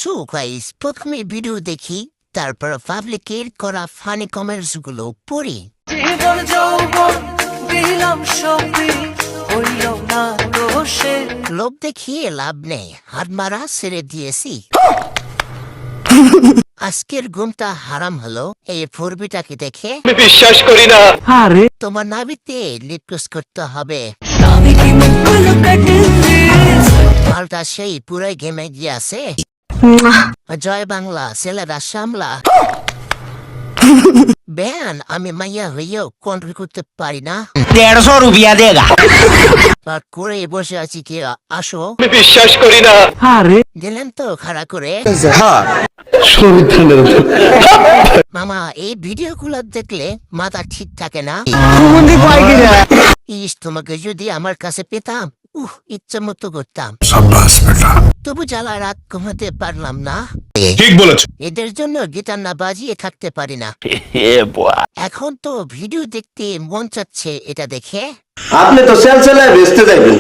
So guys, প্রথমে video দেখি, তারপর পাবলিকের করা ফানি কমেন্টস গুলো পড়ি। জীবন যৌবন দিলাম সবই হইল না দোষে। লোভ দেখিয়ে লাভ নেই, হাত মারা ছেড়ে দিয়েছি। আজকের ঘুমটা হারাম হলো এই ফোরবিটাকে দেখে। বিশ্বাস করি না। তোমার নাবিতে লিপক্রস করতে হবে। আমি কি মুখগুলো কাটে মালটা সেই পুরাই গেমে গিয়েছে। জয় বাংলা, ছেলেরা সামলা। বেন, আমি মাইয়া হইয়াও কন্ট্রোল করতে পারি না। 150 रुपया देगा। আর করে বসে আছি কি, আসো। বিশ্বাস করি না। দিলেন তো খাড়া করে। মামা, এই ভিডিও গুলো দেখলে মাথা ঠিক থাকে না। ইস, তোমাকে যদি আমার কাছে পেতাম, ইচ্ছা মতো করতাম। তবু জ্বালা রাত ঘুমাতে পারলাম না। ঠিক বলেছ। এদের জন্য গিটার না বাজিয়ে থাকতে পারি না। এখন তো ভিডিও দেখতে মন চাচ্ছে এটা দেখে। আপনি তো সেল সেলায় বেচতে যাইবেন,